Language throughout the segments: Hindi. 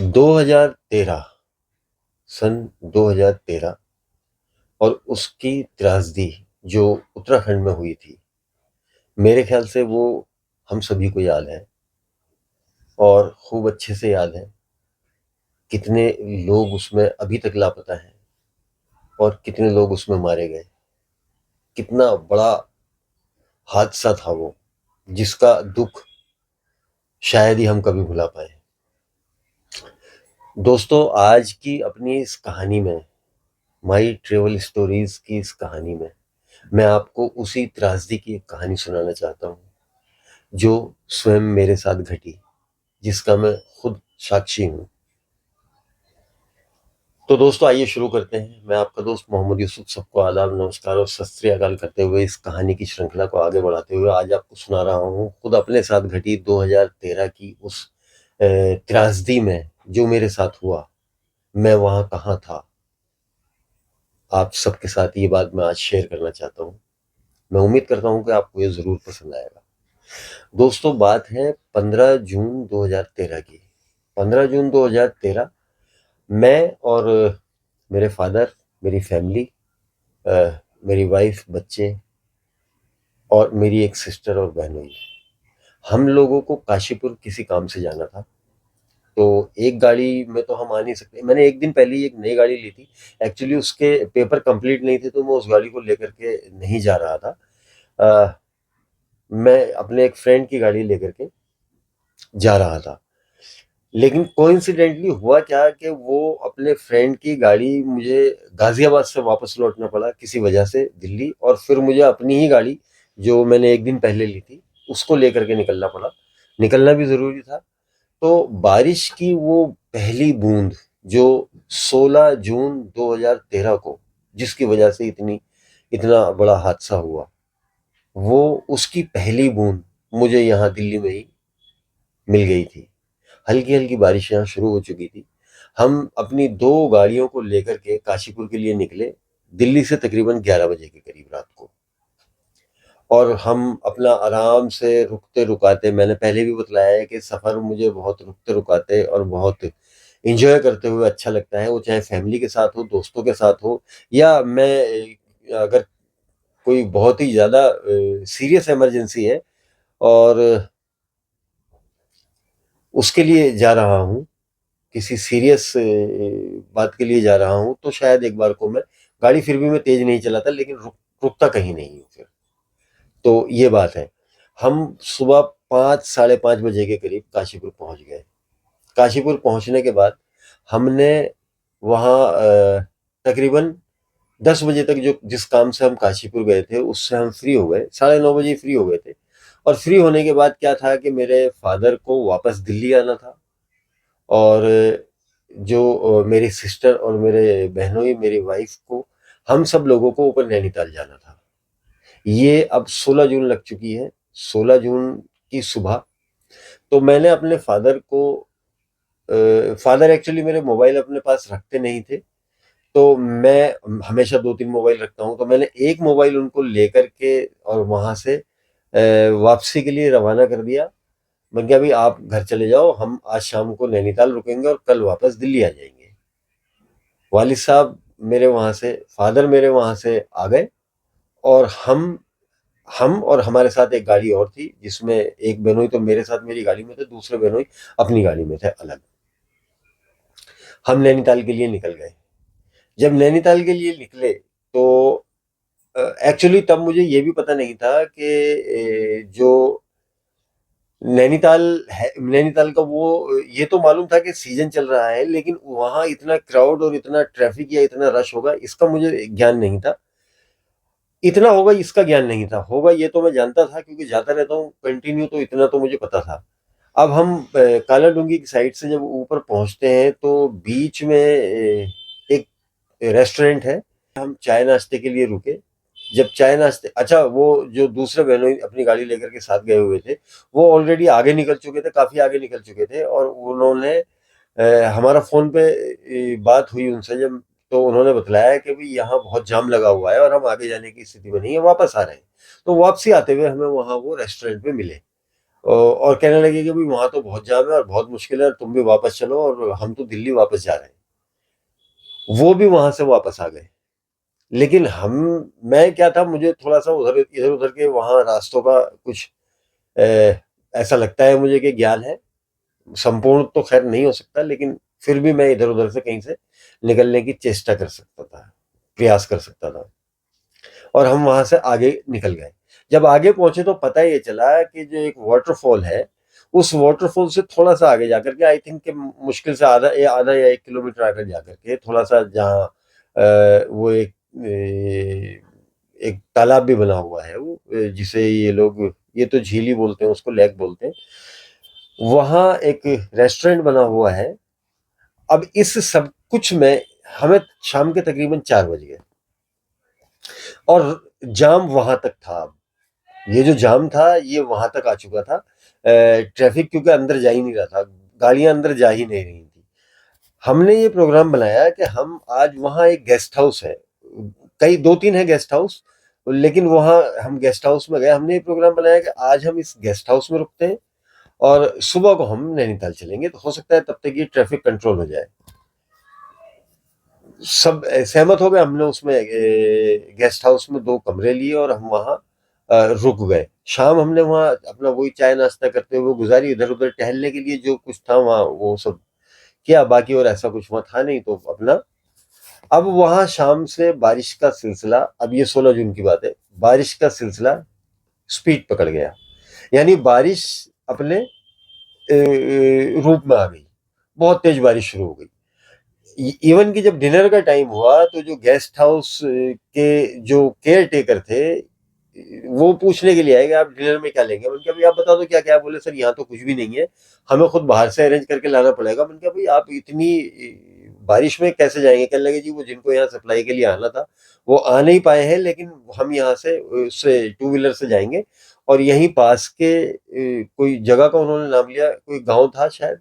2013 सन 2013 और उसकी त्रासदी जो उत्तराखंड में हुई थी, मेरे ख़्याल से वो हम सभी को याद है और खूब अच्छे से याद है। कितने लोग उसमें अभी तक लापता हैं और कितने लोग उसमें मारे गए। कितना बड़ा हादसा था वो, जिसका दुःख शायद ही हम कभी भुला पाएँ। दोस्तों, आज की अपनी इस कहानी में, माई ट्रैवल स्टोरीज़ की इस कहानी में, मैं आपको उसी त्रासदी की एक कहानी सुनाना चाहता हूँ, जो स्वयं मेरे साथ घटी, जिसका मैं खुद साक्षी हूँ। तो दोस्तों, आइए शुरू करते हैं। मैं आपका दोस्त मोहम्मद यूसुफ सबको आदाब, नमस्कार और सत श्री अकाल करते हुए इस कहानी की श्रृंखला को आगे बढ़ाते हुए आज आपको सुना रहा हूँ खुद अपने साथ घटी 2013 की उस त्रासदी में जो मेरे साथ हुआ। मैं वहाँ कहाँ था, आप सबके साथ ये बात मैं आज शेयर करना चाहता हूँ। मैं उम्मीद करता हूँ कि आपको ये ज़रूर पसंद आएगा। दोस्तों, बात है 15 जून 2013 की। 15 जून 2013 मैं और मेरे फादर, मेरी फैमिली, मेरी वाइफ, बच्चे और मेरी एक सिस्टर और बहनोई, हम लोगों को काशीपुर किसी काम से जाना था। तो एक गाड़ी में तो हम आ नहीं सकते। मैंने एक दिन पहले ही एक नई गाड़ी ली थी। एक्चुअली उसके पेपर कंप्लीट नहीं थे, तो मैं उस गाड़ी को लेकर के नहीं जा रहा था। अ, मैं अपने एक फ्रेंड की गाड़ी लेकर के जा रहा था। लेकिन कोइंसिडेंटली हुआ क्या कि वो अपने फ्रेंड की गाड़ी मुझे गाज़ियाबाद से वापस लौटना पड़ा किसी वजह से दिल्ली, और फिर मुझे अपनी ही गाड़ी जो मैंने एक दिन पहले ली थी, उसको लेकर के निकलना पड़ा। निकलना भी ज़रूरी था। तो बारिश की वो पहली बूंद जो 16 जून 2013 को, जिसकी वजह से इतना बड़ा हादसा हुआ, वो उसकी पहली बूंद मुझे यहाँ दिल्ली में ही मिल गई थी। हल्की-हल्की बारिश यहाँ शुरू हो चुकी थी। हम अपनी 2 गाड़ियों को लेकर के काशीपुर के लिए निकले, दिल्ली से तकरीबन 11 बजे के करीब रात को। और हम अपना आराम से रुकते-रुकाते, मैंने पहले भी बतलाया है कि सफ़र मुझे बहुत रुकते-रुकाते और बहुत एन्जॉय करते हुए अच्छा लगता है, वो चाहे फैमिली के साथ हो, दोस्तों के साथ हो, या मैं अगर कोई बहुत ही ज़्यादा सीरियस इमरजेंसी है और उसके लिए जा रहा हूँ, किसी सीरियस बात के लिए जा रहा हूँ, तो शायद एक बार को मैं गाड़ी फिर भी मैं तेज़ नहीं चलाता, लेकिन रुकता कहीं नहीं हूँ फिर। तो ये बात है। हम सुबह 5 साढ़े 5 बजे के करीब काशीपुर पहुँच गए। काशीपुर पहुँचने के बाद हमने वहाँ तकरीबन 10 बजे तक जो जिस काम से हम काशीपुर गए थे, उससे हम फ्री हो गए। साढ़े 9 बजे फ्री हो गए थे। और फ्री होने के बाद क्या था कि मेरे फादर को वापस दिल्ली आना था, और जो मेरी सिस्टर और मेरे बहनोई, मेरी वाइफ को, हम सब लोगों को ऊपर नैनीताल जाना था। ये अब 16 जून लग चुकी है, 16 जून की सुबह। तो मैंने अपने फादर को, फादर एक्चुअली मेरे मोबाइल अपने पास रखते नहीं थे, तो मैं हमेशा 2-3 मोबाइल रखता हूँ, तो मैंने एक मोबाइल उनको लेकर के और वहाँ से वापसी के लिए रवाना कर दिया। मैं कहा, "अभी आप घर चले जाओ, हम आज शाम को नैनीताल रुकेंगे और कल वापस दिल्ली आ जाएँगे।" वालिद साहब मेरे वहाँ से, फादर मेरे वहाँ से आ गए, और हम और हमारे साथ एक गाड़ी और थी, जिसमें एक बेनोई तो मेरे साथ मेरी गाड़ी में थे, दूसरे बेनोई अपनी गाड़ी में थे अलग। हम नैनीताल के लिए निकल गए। जब नैनीताल के लिए निकले, तो एक्चुअली तब मुझे ये भी पता नहीं था कि जो नैनीताल है, नैनीताल का वो, ये तो मालूम था कि सीजन चल रहा है, लेकिन वहाँ इतना क्राउड और इतना ट्रैफिक या इतना रश होगा, इसका मुझे ज्ञान नहीं था। इतना होगा इसका ज्ञान नहीं था। होगा ये तो मैं जानता था, क्योंकि जाता रहता हूँ कंटिन्यू, तो इतना तो मुझे पता था। अब हम कालाडूंगी की साइड से जब ऊपर पहुँचते हैं, तो बीच में एक रेस्टोरेंट है। हम चाय नाश्ते के लिए रुके। जब चाय नाश्ते, अच्छा, वो जो दूसरे बहनोई अपनी गाड़ी लेकर के साथ गए हुए थे, वो ऑलरेडी आगे निकल चुके थे, काफ़ी आगे निकल चुके थे, और उन्होंने हमारा फ़ोन पे बात हुई उनसे जब, तो उन्होंने बतलाया कि भई यहाँ बहुत जाम लगा हुआ है और हम आगे जाने की स्थिति में नहीं है, वापस आ रहे हैं। तो वापसी आते हुए हमें वहाँ वो रेस्टोरेंट में मिले। और कहने लगे कि भाई वहां तो बहुत जाम है और बहुत मुश्किल है और तुम भी वापस चलो, और हम तो दिल्ली वापस जा रहे हैं। वो भी वहां से वापस आ गए। लेकिन हम मैं क्या था, मुझे थोड़ा सा उधर इधर उधर के वहां रास्तों का कुछ अ, ऐसा लगता है मुझे कि ज्ञान है। संपूर्ण तो खैर नहीं हो सकता, लेकिन फिर भी मैं इधर उधर से कहीं से निकलने की चेष्टा कर सकता था, प्रयास कर सकता था। और हम वहां से आगे निकल गए। जब आगे पहुंचे तो पता ये चला कि जो एक वाटरफॉल है, उस वाटरफॉल से थोड़ा सा आगे जाकर के, आई थिंक कि मुश्किल से आधा या 1 किलोमीटर आगे जाकर के, थोड़ा सा जहाँ वो एक तालाब भी बना हुआ है, वो जिसे ये लोग, ये तो झील ही बोलते हैं उसको, लेक बोलते हैं। वहां एक रेस्टोरेंट बना हुआ है। अब इस सब कुछ में हमें शाम के तकरीबन 4 बज गए, और जाम वहां तक था। ये जो जाम था ये वहां तक आ चुका था। ट्रैफिक क्योंकि अंदर जा ही नहीं रहा था, गाड़ियां अंदर जा ही नहीं रही थी। हमने ये प्रोग्राम बनाया कि हम आज, वहाँ एक गेस्ट हाउस है, कई 2-3 है गेस्ट हाउस, लेकिन वहाँ हम गेस्ट हाउस में गए। हमने ये प्रोग्राम बनाया कि आज हम इस गेस्ट हाउस में रुकते हैं और सुबह को हम नैनीताल चलेंगे, तो हो सकता है तब तक ये ट्रैफिक कंट्रोल हो जाए। सब सहमत हो गए। हमने उसमें गेस्ट हाउस में 2 कमरे लिए और हम वहाँ रुक गए। शाम हमने वहाँ अपना वही चाय नाश्ता करते हुए गुजारी, इधर उधर टहलने के लिए जो कुछ था वहाँ वो सब किया, बाकी और ऐसा कुछ वहाँ था नहीं, तो अपना। अब वहाँ शाम से बारिश का सिलसिला, अब ये 16 जून की बात है, बारिश का सिलसिला स्पीड पकड़ गया। यानी बारिश अपने रूप में आ गई। बहुत तेज बारिश शुरू हो गई। इवन कि जब डिनर का टाइम हुआ तो जो गेस्ट हाउस के जो केयर टेकर थे, वो पूछने के लिए आए कि आप डिनर में क्या लेंगे। मैंने कहा भाई आप बता दो क्या क्या है। बोले सर यहाँ तो कुछ भी नहीं है, हमें खुद बाहर से अरेंज करके लाना पड़ेगा। मैंने कहा भाई आप इतनी बारिश में कैसे जाएंगे। कहने लगे जी वो जिनको यहाँ सप्लाई के लिए आना था वो आ नहीं पाए हैं, लेकिन हम यहाँ से उससे 2 व्हीलर से जाएंगे, और यहीं पास के कोई जगह का उन्होंने नाम लिया, कोई गांव था शायद,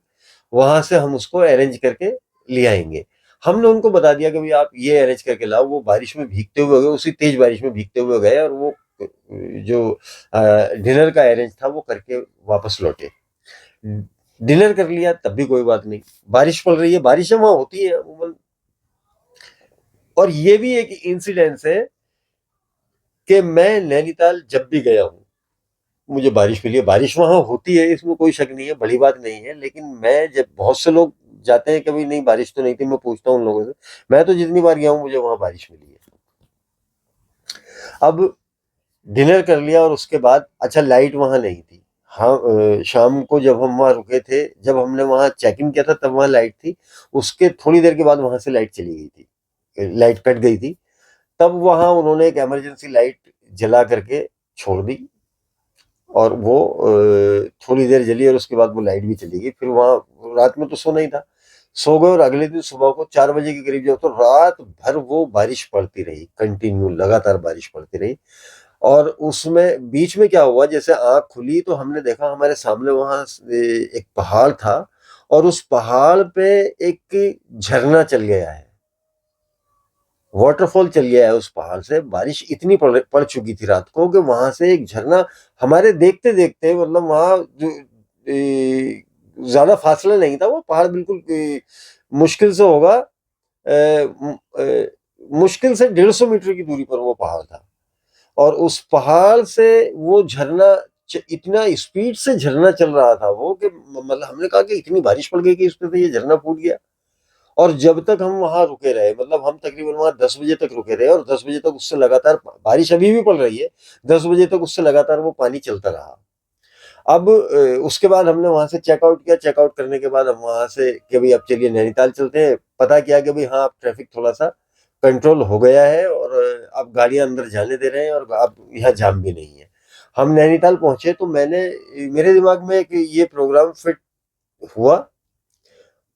वहां से हम उसको अरेंज करके ले आएंगे। हमने उनको बता दिया कि भाई आप ये अरेंज करके लाओ। वो बारिश में भीगते हुए गए, उसी तेज बारिश में भीगते हुए गए, और वो जो डिनर का अरेंज था वो करके वापस लौटे। डिनर कर लिया तब भी कोई बात नहीं, बारिश पड़ रही है, बारिशें वहां होती है अमूमन। और ये भी एक इंसिडेंस है कि मैं नैनीताल जब भी गया हूँ मुझे बारिश मिली है। बारिश वहां होती है, इसमें कोई शक नहीं है, बड़ी बात नहीं है। लेकिन मैं, जब बहुत से लोग जाते हैं कभी नहीं बारिश तो नहीं थी, मैं पूछता हूँ उन लोगों से, मैं तो जितनी बार गया हूँ मुझे वहां बारिश मिली है। अब डिनर कर लिया और उसके बाद, अच्छा लाइट वहां नहीं थी। हाँ, शाम को जब हम वहां रुके थे, जब हमने वहां चेक इन किया था तब वहां लाइट थी। उसके थोड़ी देर के बाद वहां से लाइट चली गई थी, लाइट कट गई थी। तब वहां उन्होंने एक इमरजेंसी लाइट जला करके छोड़ दी, और वो थोड़ी देर जली और उसके बाद वो लाइट भी चली गई। फिर वहां रात में तो सोना ही था, सो गए। और अगले दिन सुबह को 4 बजे के करीब, जब तो रात भर वो बारिश पड़ती रही, कंटिन्यू लगातार बारिश पड़ती रही। और उसमें बीच में क्या हुआ, जैसे आंख खुली तो हमने देखा हमारे सामने वहां एक पहाड़ था, और उस पहाड़ पे एक झरना चल गया है, वाटरफॉल चल गया है उस पहाड़ से। बारिश इतनी पड़ चुकी थी रात को कि वहां से एक झरना, हमारे देखते देखते, मतलब वहां जो ज्यादा फासला नहीं था, वो पहाड़ बिल्कुल मुश्किल से होगा, मुश्किल से 150 मीटर की दूरी पर वो पहाड़ था। और उस पहाड़ से वो झरना, इतना स्पीड से झरना चल रहा था वो, कि मतलब हमने कहा कि इतनी बारिश पड़ गई कि उसमें तो ये झरना फूट गया। और जब तक हम वहां रुके रहे, मतलब हम तकरीबन वहां 10 बजे तक रुके रहे, और 10 बजे तक उससे लगातार, बारिश अभी भी पड़ रही है, 10 बजे तक उससे लगातार वो पानी चलता रहा। अब उसके बाद हमने वहां से चेकआउट किया। चेकआउट करने के बाद हम वहां से कि भाई अब चलिए नैनीताल चलते हैं। पता किया कि भाई हाँ अब ट्रैफिक थोड़ा सा कंट्रोल हो गया है, और अब गाड़ियां अंदर जाने दे रहे हैं, और अब यहाँ जाम भी नहीं है। हम नैनीताल पहुंचे तो मेरे दिमाग में एक ये प्रोग्राम फिट हुआ,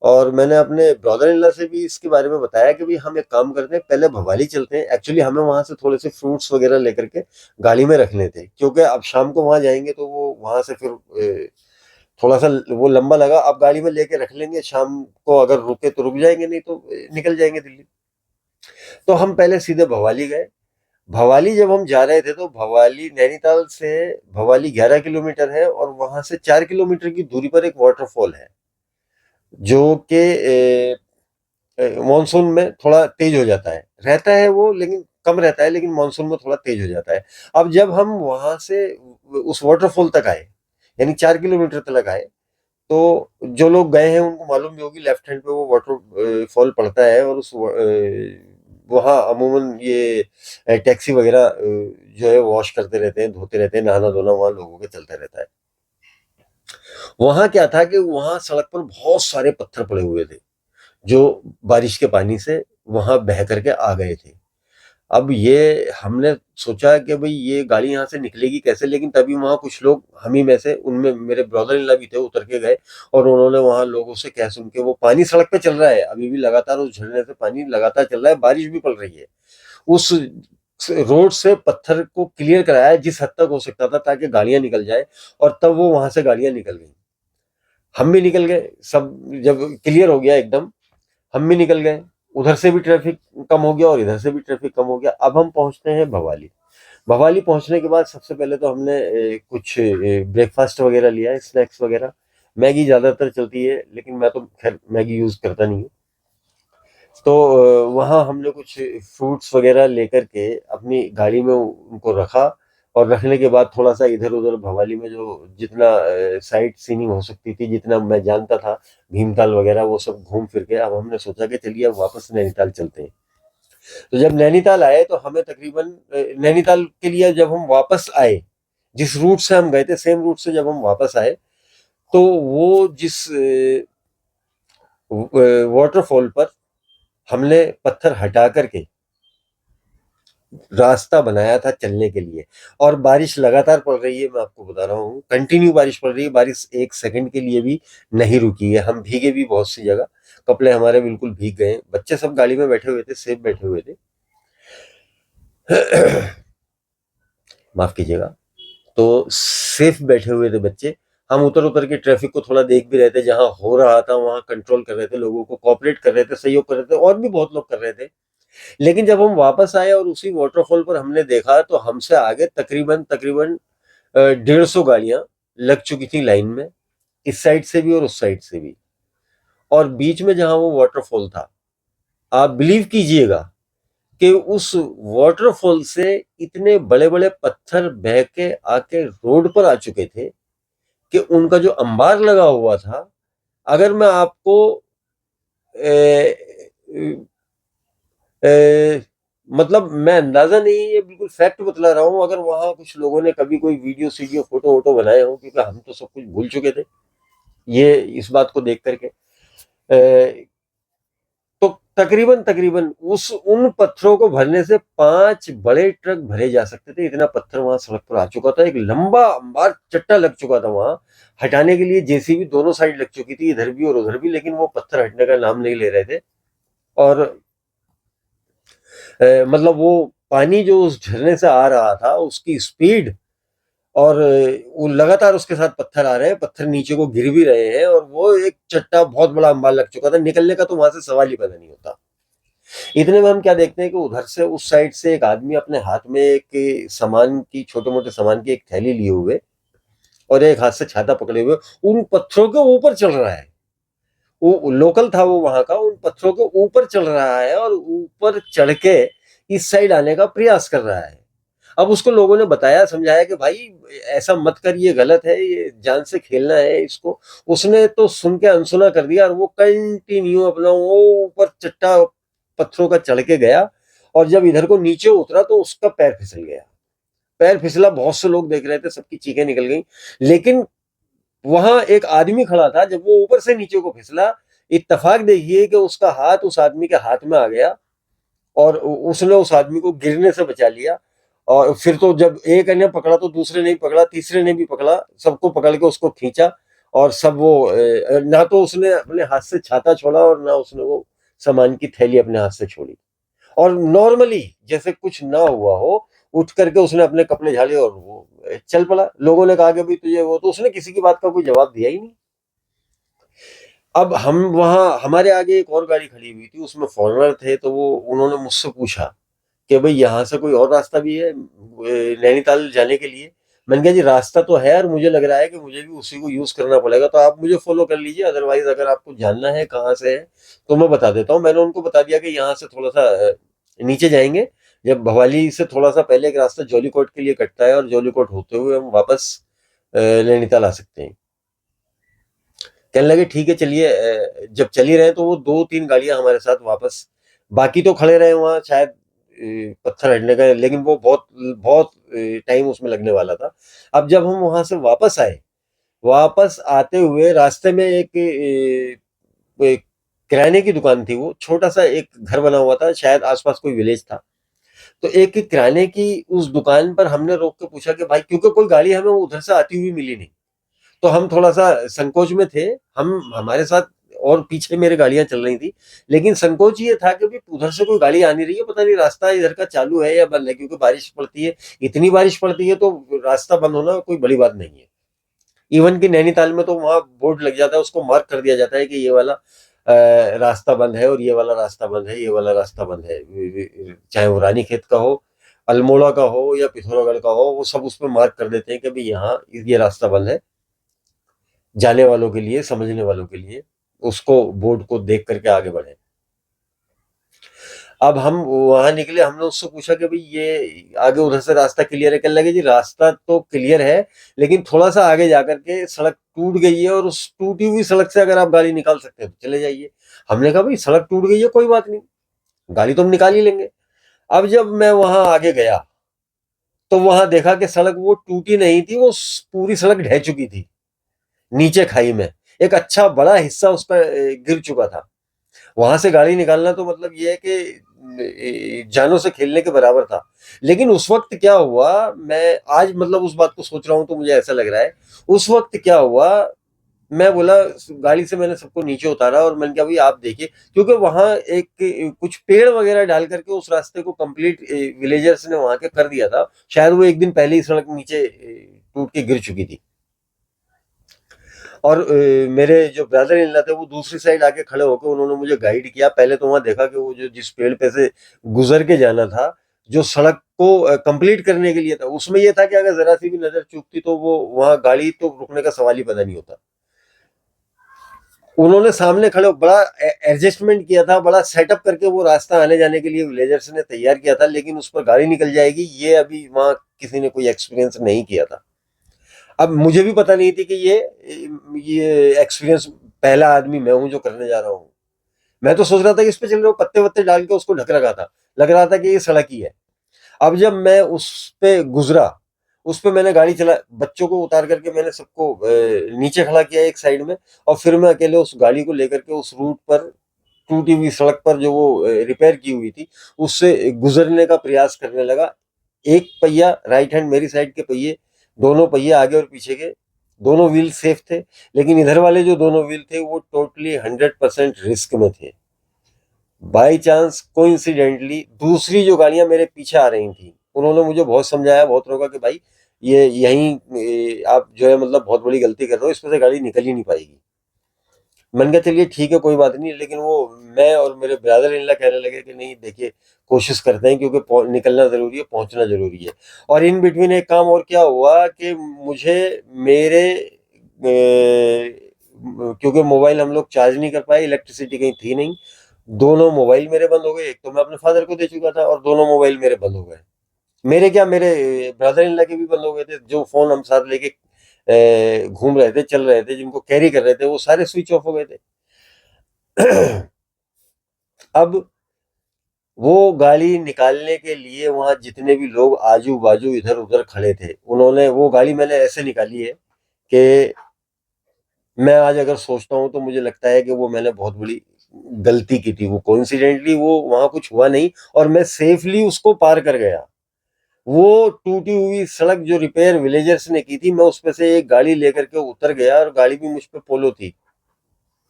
और मैंने अपने ब्रदर इन लॉ से भी इसके बारे में बताया कि भाई हम एक काम करते हैं, पहले भवाली चलते हैं। एक्चुअली हमें वहां से थोड़े से फ्रूट्स वगैरह लेकर के गाड़ी में रखने थे, क्योंकि अब शाम को वहां जाएंगे तो वो वहां से फिर थोड़ा सा वो लंबा लगा। अब गाड़ी में लेके रख लेंगे, शाम को अगर रुके तो रुक जाएंगे, नहीं तो निकल जाएंगे दिल्ली। तो हम पहले सीधे भवाली गए। भवाली जब हम जा रहे थे तो भवाली, नैनीताल से भवाली 11 किलोमीटर है और वहां से 4 किलोमीटर की दूरी पर एक वाटरफॉल है जो कि मानसून में थोड़ा तेज हो जाता है, रहता है वो लेकिन कम रहता है, लेकिन मानसून में थोड़ा तेज हो जाता है। अब जब हम वहां से उस वाटरफॉल तक आए, यानी 4 किलोमीटर तक आए, तो जो लोग गए हैं उनको मालूम भी होगी, लेफ्ट हैंड पे वो वाटर फॉल पड़ता है और वहाँ अमूमन ये टैक्सी वगैरह जो है वॉश करते रहते हैं, धोते रहते हैं, नहाना धोना वहाँ लोगों के चलता रहता है। वहाँ क्या था कि वहाँ सड़क पर बहुत सारे पत्थर पड़े हुए थे जो बारिश के पानी से वहाँ बह करके आ गए थे। अब ये हमने सोचा कि भाई ये गाड़ी यहाँ से निकलेगी कैसे, लेकिन तभी वहाँ कुछ लोग हम ही में से, उनमें मेरे ब्रदर इन लॉ भी थे, उतर के गए और उन्होंने वहाँ लोगों से कह सुन के, वो पानी सड़क पे चल रहा है अभी भी लगातार, उस झरने से पानी लगातार चल रहा है, बारिश भी पड़ रही है, उस रोड से पत्थर को क्लियर कराया जिस हद तक हो सकता था ताकि गाड़ियां निकल जाए, और तब वो वहां से गाड़ियां निकल गई, हम भी निकल गए सब, जब क्लियर हो गया एकदम हम भी निकल गए, उधर से भी ट्रैफिक कम हो गया और इधर से भी ट्रैफिक कम हो गया। अब हम पहुंचते हैं भवाली। भवाली पहुंचने के बाद सबसे पहले तो हमने कुछ ब्रेकफास्ट वगैरह लिया है, स्नैक्स वगैरह, मैगी ज्यादातर चलती है लेकिन मैं तो खैर मैगी यूज करता नहीं हूँ। तो वहाँ हमने कुछ फ्रूट्स वगैरह लेकर के अपनी गाड़ी में उनको रखा, और रखने के बाद थोड़ा सा इधर उधर भवाली में जो जितना साइट सीनिंग हो सकती थी, जितना मैं जानता था, भीमताल वगैरह, वो सब घूम फिर के अब हमने सोचा कि चलिए अब वापस नैनीताल चलते हैं। तो जब नैनीताल आए तो हमें तकरीबन नैनीताल के लिए जब हम वापस आए, जिस रूट से हम गए थे सेम रूट से जब हम वापस आए, तो वो जिस वाटरफॉल पर हमने पत्थर हटा करके रास्ता बनाया था चलने के लिए, और बारिश लगातार पड़ रही है, मैं आपको बता रहा हूँ कंटिन्यू बारिश पड़ रही है, बारिश एक सेकंड के लिए भी नहीं रुकी है, हम भीगे भी बहुत सी जगह, कपड़े हमारे बिल्कुल भीग गए, बच्चे सब गाड़ी में बैठे हुए थे, सेफ बैठे हुए थे। माफ कीजिएगा। तो सेफ बैठे हुए थे बच्चे, हम उतर उतर के ट्रैफिक को थोड़ा देख भी रहे थे, जहां हो रहा था वहां कंट्रोल कर रहे थे, लोगों को कोऑपरेट कर रहे थे, सहयोग कर रहे थे, और भी बहुत लोग कर रहे थे। लेकिन जब हम वापस आए और उसी वाटरफॉल पर हमने देखा तो हमसे आगे तकरीबन तकरीबन 150 गाड़ियां लग चुकी थी लाइन में, इस साइड से भी और उस साइड से भी, और बीच में जहां वो वाटरफॉल था, आप बिलीव कीजिएगा कि उस वाटरफॉल से इतने बड़े बड़े पत्थर बह के आके रोड पर आ चुके थे कि उनका जो अंबार लगा हुआ था, अगर मैं आपको ए, ए, मतलब मैं अंदाजा नहीं, ये बिल्कुल फैक्ट बतला रहा हूं, अगर वहां कुछ लोगों ने कभी कोई वीडियो सीडियो फोटो वोटो बनाए हो, क्योंकि हम तो सब कुछ भूल चुके थे ये इस बात को देख करके, तो तकरीबन तकरीबन उस उन पत्थरों को भरने से 5 बड़े ट्रक भरे जा सकते थे, इतना पत्थर वहां सड़क पर आ चुका था, एक लंबा अंबार चट्टा लग चुका था वहां, हटाने के लिए जेसीबी दोनों साइड लग चुकी थी, इधर भी और उधर भी, लेकिन वो पत्थर हटने का नाम नहीं ले रहे थे। और मतलब वो पानी जो उस झरने से आ रहा था उसकी स्पीड, और वो लगातार उसके साथ पत्थर आ रहे हैं, पत्थर नीचे को गिर भी रहे हैं, और वो एक चट्टा बहुत बड़ा अंबार लग चुका था, निकलने का तो वहां से सवाल ही पैदा नहीं होता। इतने में हम क्या देखते हैं कि उधर से उस साइड से एक आदमी अपने हाथ में एक सामान की, छोटे मोटे सामान की एक थैली लिए हुए और एक हाथ से छाता पकड़े हुए उन पत्थरों के ऊपर चल रहा है, वो लोकल था वो वहां का, उन पत्थरों के ऊपर चल रहा है और ऊपर चढ़ के इस साइड आने का प्रयास कर रहा है। अब उसको लोगों ने बताया समझाया कि भाई ऐसा मत कर, ये गलत है, ये जान से खेलना है इसको, उसने तो सुन के अनसुना कर दिया और वो कंटिन्यू अपना वो ऊपर चट्टा पत्थरों का चढ़ के गया, और जब इधर को नीचे उतरा तो उसका पैर फिसल गया, पैर फिसला, बहुत से लोग देख रहे थे, सबकी चीखें निकल गई, लेकिन वहां एक आदमी खड़ा था, जब वो ऊपर से नीचे को फिसला, इत्तेफाक देखिए कि उसका हाथ उस आदमी के हाथ में आ गया और उसने उस आदमी को गिरने से बचा लिया, और फिर तो जब एक ने पकड़ा तो दूसरे ने भी पकड़ा, तीसरे ने भी पकड़ा, सबको पकड़ के उसको खींचा, और सब वो ना तो उसने अपने हाथ से छाता छोड़ा और ना उसने वो सामान की थैली अपने हाथ से छोड़ी, और नॉर्मली जैसे कुछ ना हुआ हो उठ करके उसने अपने कपड़े झाड़े और वो चल पड़ा। लोगों ने कहा कि भाई तुझे वो, तो उसने किसी की बात का कोई जवाब दिया ही नहीं। अब हम वहां, हमारे आगे एक और गाड़ी खड़ी हुई थी, उसमें फॉरेनर थे, तो वो उन्होंने मुझसे पूछा कि भाई यहाँ से कोई और रास्ता भी है नैनीताल जाने के लिए। मैंने कहा जी रास्ता तो है और मुझे लग रहा है कि मुझे भी उसी को यूज करना पड़ेगा, तो आप मुझे फॉलो कर लीजिए, अदरवाइज अगर आपको जानना है कहाँ से है तो मैं बता देता हूँ। मैंने उनको बता दिया कि यहाँ से थोड़ा सा नीचे जाएंगे, जब भवाली से थोड़ा सा पहले एक रास्ता जौलीकोट के लिए कटता है और जौलीकोट होते हुए हम वापस नैनीताल आ सकते हैं। कहने लगे ठीक है चलिए। जब चल ही रहे तो वो 2-3 गाड़ियां हमारे साथ वापस, बाकी तो खड़े रहे वहां शायद पत्थर हटने का, लेकिन वो बहुत बहुत टाइम उसमें लगने वाला था। अब जब हम वहां से वापस आए, वापस आते हुए रास्ते में एक किराने की दुकान थी, वो छोटा सा एक घर बना हुआ था, शायद आसपास कोई विलेज था। तो एक किराने की उस दुकान पर हमने रोक के पूछा कि भाई, क्योंकि कोई गाड़ी हमें उधर से आती हुई मिली नहीं, तो हम थोड़ा-सा संकोच में थे। हम हमारे साथ और पीछे मेरे गाड़ियाँ चल रही थी, लेकिन संकोच ये था कि भई उधर से कोई गाड़ी आ नहीं रही है, पता नहीं रास्ता इधर का चालू है या बंद है, क्योंकि बारिश पड़ती है, इतनी बारिश पड़ती है तो रास्ता बंद होना कोई बड़ी बात नहीं है। इवन कि नैनीताल में तो वहाँ बोर्ड लग जाता है, उसको मार्क कर दिया जाता है कि ये वाला रास्ता बंद है और ये वाला रास्ता बंद है, ये वाला रास्ता बंद है। चाहे वो रानीखेत का हो, अल्मोड़ा का हो या पिथौरागढ़ का हो, वो सब उसपे मार्क कर देते हैं कि भई यहाँ ये रास्ता बंद है। जाने वालों के लिए, समझने वालों के लिए, उसको बोर्ड को देख करके आगे बढ़े। अब हम वहां निकले, हमने उससे पूछा कि भाई ये आगे उधर से रास्ता क्लियर है? कहने लगे जी रास्ता तो क्लियर है, लेकिन थोड़ा सा आगे जाकर के सड़क टूट गई है और उस टूटी हुई सड़क से अगर आप गाड़ी निकाल सकते हैं तो चले जाइए। हमने कहा भाई सड़क टूट गई है कोई बात नहीं, गाड़ी तो हम निकाल ही लेंगे। अब जब मैं वहां आगे गया तो वहां देखा कि सड़क वो टूटी नहीं थी, वो पूरी सड़क ढह चुकी थी नीचे खाई में। एक अच्छा बड़ा हिस्सा उसका गिर चुका था। वहां से गाड़ी निकालना तो मतलब ये है कि जानों से खेलने के बराबर था। लेकिन उस वक्त क्या हुआ, मैं आज मतलब उस बात को सोच रहा हूं तो मुझे ऐसा लग रहा है, उस वक्त क्या हुआ। मैं बोला, गाड़ी से मैंने सबको नीचे उतारा और मैंने कहा भाई आप देखिए, क्योंकि वहां एक कुछ पेड़ वगैरह डाल करके उस रास्ते को कंप्लीट विलेजर्स ने वहां के कर दिया था। शायद वो एक दिन पहले ही सड़क नीचे टूट के गिर चुकी थी। और मेरे जो ब्रदर इन लॉ थे वो दूसरी साइड आके खड़े होकर उन्होंने मुझे गाइड किया। पहले तो वहां देखा कि वो जो जिस पेड़ पे से गुजर के जाना था, जो सड़क को कंप्लीट करने के लिए था, उसमें ये था कि अगर जरा सी भी नजर चूकती तो वो वहां गाड़ी तो रुकने का सवाल ही पैदा नहीं होता। उन्होंने सामने खड़े बड़ा एडजस्टमेंट किया था, बड़ा सेटअप करके वो रास्ता आने जाने के लिए विलेजर्स ने तैयार किया था, लेकिन उस पर गाड़ी निकल जाएगी ये अभी वहां किसी ने कोई एक्सपीरियंस नहीं किया था। अब मुझे भी पता नहीं थी कि ये एक्सपीरियंस पहला आदमी मैं हूं जो करने जा रहा हूँ। मैं तो सोच रहा था कि इस पे चल रहे पत्ते वत्ते डाल के उसको ढक रखा था, लग रहा था कि ये सड़क ही है। अब जब मैं उस पे गुजरा, उस पे मैंने गाड़ी चला, बच्चों को उतार करके मैंने सबको नीचे खड़ा किया एक साइड में, और फिर मैं अकेले उस गाड़ी को लेकर के उस रूट पर, टूटी हुई सड़क पर जो वो रिपेयर की हुई थी, उससे गुजरने का प्रयास करने लगा। एक पहिया राइट हैंड मेरी साइड के पहिए, दोनों पहिए आगे और पीछे के, दोनों व्हील सेफ थे, लेकिन इधर वाले जो दोनों व्हील थे वो टोटली 100% रिस्क में थे। बाई चांस कोइंसिडेंटली दूसरी जो गाड़ियां मेरे पीछे आ रही थी, उन्होंने मुझे बहुत समझाया, बहुत रोका कि भाई ये यहीं आप जो है मतलब बहुत बड़ी गलती कर रहे हो, इसमें से गाड़ी निकल ही नहीं पाएगी। मैंने कहा चलिए ठीक है कोई बात नहीं, लेकिन वो मैं और मेरे ब्रदर इन लॉ कहने लगे कि नहीं देखिए कोशिश करते हैं, क्योंकि निकलना जरूरी है, पहुंचना जरूरी है। और इन बिटवीन एक काम और क्या हुआ कि मुझे मेरे क्योंकि मोबाइल हम लोग चार्ज नहीं कर पाए, इलेक्ट्रिसिटी कहीं थी नहीं, दोनों मोबाइल मेरे बंद हो गए। एक तो मैं अपने फादर को दे चुका था और दोनों मोबाइल मेरे बंद हो गए। मेरे क्या, मेरे ब्रदर इन लॉ के भी बंद हो गए थे। जो फोन हम साथ लेके घूम रहे थे, चल रहे थे, जिनको कैरी कर रहे थे, वो सारे स्विच ऑफ हो गए थे। अब वो गाड़ी निकालने के लिए वहां जितने भी लोग आजू बाजू इधर उधर खड़े थे, उन्होंने वो गाड़ी मैंने ऐसे निकाली है कि मैं आज अगर सोचता हूं तो मुझे लगता है कि वो मैंने बहुत बड़ी गलती की थी। वो कोइंसिडेंटली वो वहां कुछ हुआ नहीं और मैं सेफली उसको पार कर गया। वो टूटी हुई सड़क जो रिपेयर विलेजर्स ने की थी, मैं उसमें से एक गाड़ी लेकर के उतर गया, और गाड़ी भी मुझ पे पोलो थी,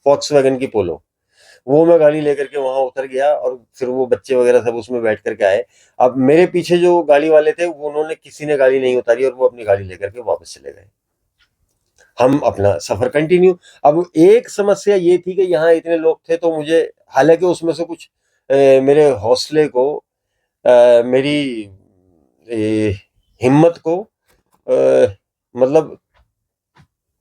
वैगन की पोलो। वो मैं गाड़ी लेकर के वहां उतर गया और फिर वो बच्चे वगैरह सब उसमें बैठ करके आए। अब मेरे पीछे जो गाड़ी वाले थे वो, उन्होंने किसी ने गाड़ी नहीं उतारी और वो अपनी गाड़ी लेकर के वापस चले गए। हम अपना सफर कंटिन्यू। अब एक समस्या ये थी कि यहाँ इतने लोग थे तो मुझे, हालांकि उसमें से कुछ मेरे हौसले को मेरी हिम्मत को मतलब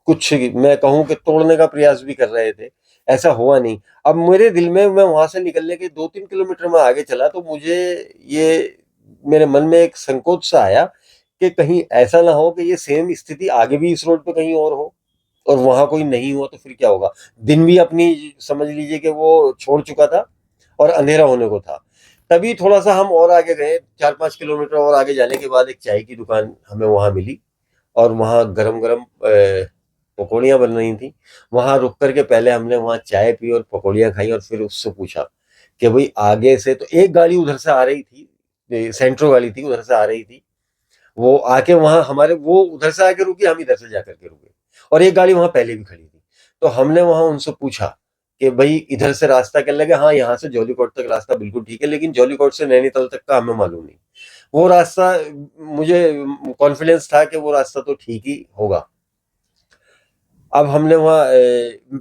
कुछ मैं कहूँ कि तोड़ने का प्रयास भी कर रहे थे। ऐसा हुआ नहीं। अब मेरे दिल में, मैं वहां से निकलने के 2-3 किलोमीटर में आगे चला तो मुझे ये मेरे मन में एक संकोच सा आया कि कहीं ऐसा ना हो कि ये सेम स्थिति आगे भी इस रोड पे कहीं और हो और वहां कोई नहीं हुआ तो फिर क्या होगा। दिन भी अपनी समझ लीजिए कि वो छोड़ चुका था और अंधेरा होने को था। तभी थोड़ा सा हम और आगे गए, 4-5 किलोमीटर और आगे जाने के बाद एक चाय की दुकान हमें वहां मिली और वहाँ गरम-गरम पकौड़ियाँ बन रही थी। वहाँ रुक कर के पहले हमने वहाँ चाय पी और पकौड़ियाँ खाई और फिर उससे पूछा कि भई आगे से तो एक गाड़ी उधर से आ रही थी, सेंट्रो वाली थी, उधर से आ रही थी। वो आके वहाँ हमारे, वो उधर से आके रुकी, हम इधर से जाकर के रुके और एक गाड़ी वहाँ पहले भी खड़ी थी। तो हमने वहाँ उनसे पूछा कि भई इधर से रास्ता, कहने लगे हाँ, यहाँ से जौलीकोट तक रास्ता बिल्कुल ठीक है, लेकिन जौलीकोट से नैनीताल तक का हमें मालूम नहीं। वो रास्ता, मुझे कॉन्फिडेंस था कि वो रास्ता तो ठीक ही होगा। अब हमने वहाँ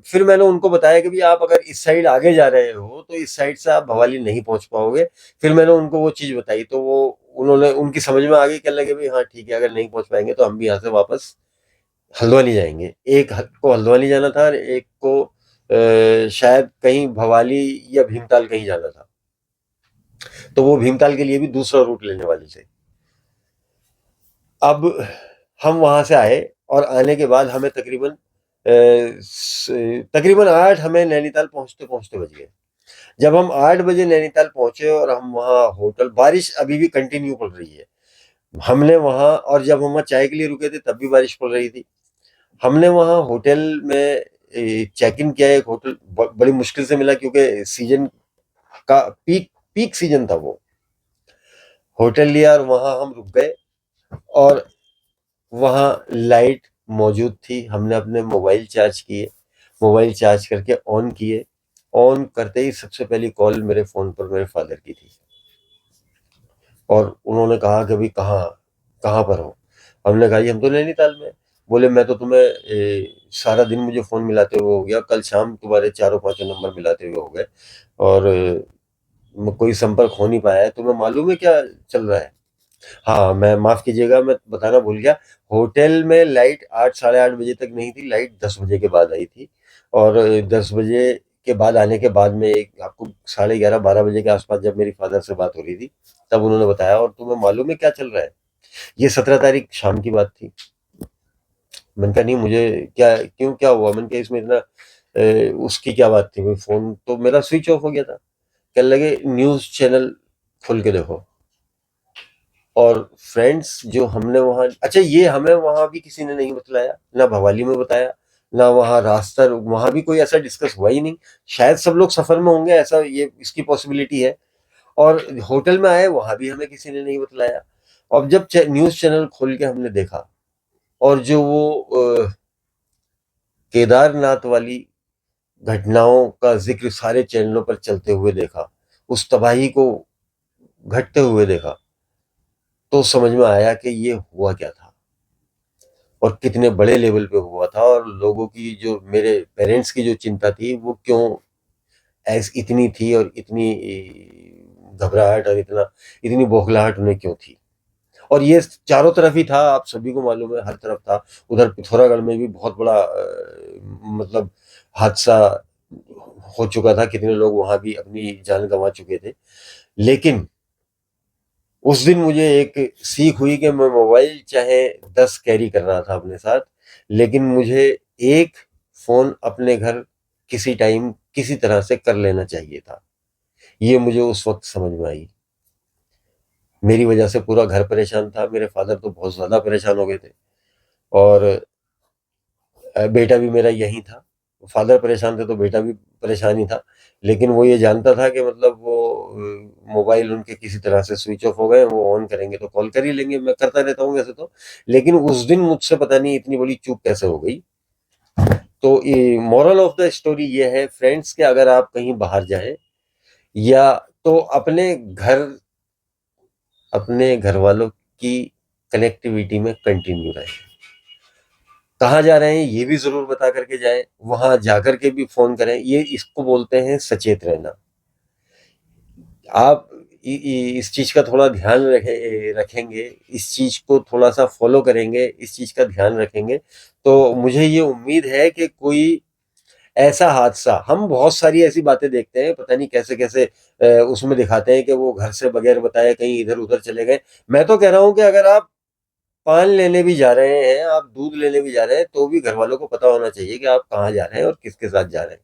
फिर मैंने उनको बताया कि भई आप अगर इस साइड आगे जा रहे हो, तो इस साइड से आप भवाली नहीं पहुँच पाओगे। फिर मैंने उनको वो चीज़ बताई तो वो, उन्होंने, उनकी समझ में आ गई, कहने लगे भई हाँ ठीक है, अगर नहीं पहुँच पाएँगे तो हम भी यहाँ से वापस हल्द्वानी जाएँगे। एक ह को हल्द्वानी जाना था और एक को शायद कहीं भवाली या भीमताल कहीं जाना था। तो वो भीमताल के लिए भी दूसरा रूट लेने वाले थे। अब हम वहाँ से आए और आने के बाद हमें तकरीबन 8 हमें नैनीताल पहुँचते-पहुँचते बज गए। जब हम 8 बजे नैनीताल पहुँचे और हम वहाँ होटल, बारिश अभी भी कंटिन्यू पड़ रही है। हमने वहाँ, और जब हम वहाँ चाय के लिए रुके थे तब भी बारिश पड़ रही थी। हमने वहाँ होटल में चेक इन किया। एक होटल बड़ी मुश्किल से मिला क्योंकि सीजन का पीक पीक सीजन था वो। होटल लिया और वहाँ हम रुक गए और वहाँ लाइट मौजूद थी। हमने अपने मोबाइल चार्ज किए, मोबाइल चार्ज करके ऑन किए। ऑन करते ही सबसे पहली कॉल मेरे फ़ोन पर मेरे फ़ादर की थी और उन्होंने कहा कि, "भई कहाँ कहाँ पर हो?" हमने कहा, "जी हम तो नैनीताल में हैं।" बोले, "मैं तो तुम्हें सारा दिन मुझे फ़ोन मिलाते हुए हो गया, कल शाम तुम्हारे चारों पाँचों नंबर मिलाते हुए हो गए और कोई संपर्क हो नहीं पाया है। तुम्हें मालूम है क्या चल रहा है?" हाँ, मैं, माफ़ कीजिएगा, मैं बताना भूल गया। होटल में लाइट 8 साढ़े 8 बजे तक नहीं थी, लाइट 10 बजे के बाद आई थी और 10 बजे के बाद आने के बाद में एक आपको साढ़े 11-12 बजे के आस-पास जब मेरी फ़ादर से बात हो रही थी, तब उन्होंने बताया, "और तुम्हें मालूम है क्या चल रहा है?" ये 17 तारीख शाम की बात थी। मैंने कहा, "नहीं मुझे क्या, क्यों क्या हुआ?" मैंने कहा, "इसमें इतना उसकी क्या बात थी?" भाई फ़ोन तो मेरा स्विच ऑफ हो गया था। कहने लगे, "न्यूज़ चैनल खोल के देखो।" और फ्रेंड्स जो हमने वहाँ, अच्छा ये हमें वहाँ भी किसी ने नहीं बतलाया, ना भवाली में बताया, ना वहाँ रास्ता, वहाँ भी कोई ऐसा डिस्कस हुआ ही नहीं। शायद सब लोग सफ़र में होंगे, ऐसा ये इसकी पॉसिबिलिटी है। और होटल में आए वहाँ भी हमें किसी ने नहीं बतलाया। अब जब न्यूज़ चैनल खोल के हमने देखा और जो वो केदारनाथ वाली घटनाओं का ज़िक्र सारे चैनलों पर चलते हुए देखा, उस तबाही को घटते हुए देखा, तो समझ में आया कि ये हुआ क्या था और कितने बड़े लेवल पे हुआ था और लोगों की, जो मेरे पेरेंट्स की जो चिंता थी वो क्यों इतनी थी और इतनी घबराहट और इतनी बौखलाहट उन्हें क्यों थी। और ये चारों तरफ ही था, आप सभी को मालूम है, हर तरफ था। उधर पिथौरागढ़ में भी बहुत बड़ा मतलब हादसा हो चुका था, कितने लोग वहां भी अपनी जान गंवा चुके थे। लेकिन उस दिन मुझे एक सीख हुई कि मैं मोबाइल चाहे 10 कैरी कर रहा था अपने साथ, लेकिन मुझे एक फ़ोन अपने घर किसी टाइम किसी तरह से कर लेना चाहिए था। ये मुझे उस वक़्त समझ में आई। मेरी वजह से पूरा घर परेशान था, मेरे फ़ादर तो बहुत ज़्यादा परेशान हो गए थे और बेटा भी मेरा यहीं था। फ़ादर परेशान थे तो बेटा भी परेशान ही था। लेकिन वो ये जानता था कि मतलब वो मोबाइल उनके किसी तरह से स्विच ऑफ हो गए, वो ऑन करेंगे तो कॉल कर ही लेंगे। मैं करता रहता हूँ वैसे तो। लेकिन उस दिन मुझसे पता नहीं इतनी बड़ी चूक कैसे हो गई। तो ये मोरल ऑफ द स्टोरी ये है फ्रेंड्स, कि अगर आप कहीं बाहर जाएँ या तो अपने घरवालों की कनेक्टिविटी में कंटिन्यू रहें। कहाँ जा रहे हैं ये भी ज़रूर बता कर के जाएँ, वहाँ जाकर के भी फ़ोन करें, ये इसको बोलते हैं सचेत रहना। आप इस चीज़ का थोड़ा ध्यान रखेंगे, इस चीज़ को थोड़ा-सा फ़ॉलो करेंगे, इस चीज़ का ध्यान रखेंगे, तो मुझे ये उम्मीद है कि कोई ऐसा हादसा, हम बहुत सारी ऐसी बातें देखते हैं, पता नहीं कैसे-कैसे उसमें दिखाते हैं कि वो घर से बगैर बताए कहीं इधर-उधर चले गए। मैं तो कह रहा हूँ कि अगर आप पान लेने भी जा रहे हैं, आप दूध लेने भी जा रहे हैं, तो भी घरवालों को पता होना चाहिए कि आप कहाँ जा रहे हैं और किसके साथ जा रहे हैं।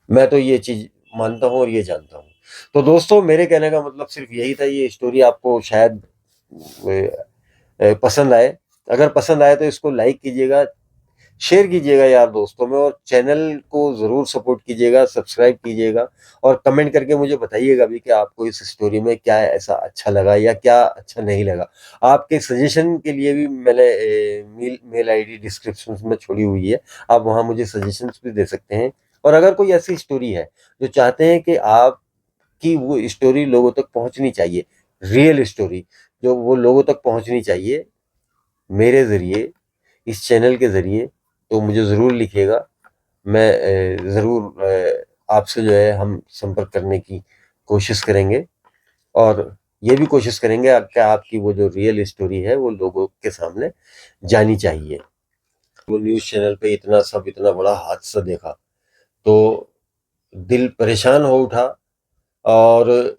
मैं तो ये चीज़ मानता हूँ और ये जानता हूँ। तो दोस्तों, मेरे कहने का मतलब सिर्फ़ यही था, ये स्टोरी आपको शायद पसंद आए। अगर पसंद आए तो इसको लाइक कीजिएगा, शेयर कीजिएगा यार दोस्तों में, और चैनल को ज़रूर सपोर्ट कीजिएगा, सब्सक्राइब कीजिएगा, और कमेंट करके मुझे बताइएगा भी कि आपको इस स्टोरी में क्या ऐसा अच्छा लगा या क्या अच्छा नहीं लगा। आपके सजेशन के लिए भी मैंने मेल आईडी डिस्क्रिप्शन में छोड़ी हुई है, आप वहाँ मुझे सजेशंस भी दे सकते हैं। और अगर कोई ऐसी स्टोरी है जो चाहते हैं कि आपकी वो स्टोरी लोगों तक पहुँचनी चाहिए, रियल स्टोरी जो वो लोगों तक पहुँचनी चाहिए मेरे ज़रिए, इस चैनल के ज़रिए, तो मुझे ज़रूर लिखिएगा। मैं ज़रूर आपसे जो है हम संपर्क करने की कोशिश करेंगे, और ये भी कोशिश करेंगे कि आपकी वो जो रियल स्टोरी है वो लोगों के सामने जानी चाहिए। वो न्यूज़ चैनल पे इतना बड़ा हादसा देखा, तो दिल परेशान हो उठा, और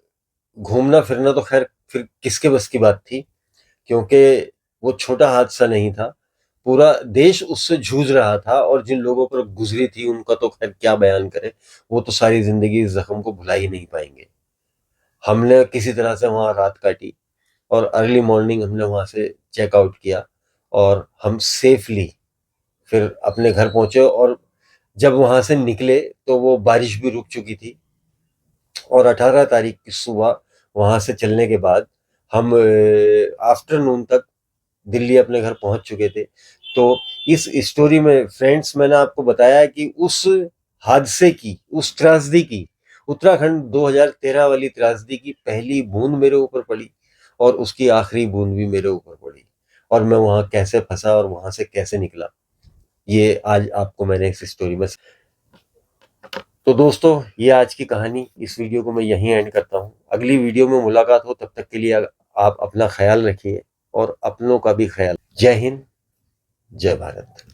घूमना फिरना तो खैर फिर किसके बस की बात थी, क्योंकि वो छोटा हादसा नहीं था। पूरा देश उससे जूझ रहा था, और जिन लोगों पर गुजरी थी उनका तो खैर क्या बयान करें, वो तो सारी जिंदगी इस जख्म को भुला ही नहीं पाएंगे। हमने किसी तरह से वहाँ रात काटी, और अर्ली मॉर्निंग हमने वहाँ से चेकआउट किया, और हम सेफली फिर अपने घर पहुंचे। और जब वहाँ से निकले तो वो बारिश भी रुक चुकी थी, और 18 तारीख की सुबह वहाँ से चलने के बाद हम आफ्टरनून तक दिल्ली अपने घर पहुंच चुके थे। तो इस स्टोरी में फ्रेंड्स, मैंने आपको बताया कि उस हादसे की, उस त्रासदी की, उत्तराखंड 2013 वाली त्रासदी की पहली बूंद मेरे ऊपर पड़ी, और उसकी आखिरी बूंद भी मेरे ऊपर पड़ी, और मैं वहां कैसे फंसा और वहां से कैसे निकला, ये आज आपको मैंने इस स्टोरी में। तो दोस्तों, ये आज की कहानी, इस वीडियो को मैं यहीं एंड करता हूँ। अगली वीडियो में मुलाकात हो, तब तक के लिए आप अपना ख्याल रखिए और अपनों का भी ख्याल। जय हिंद, जय भारत।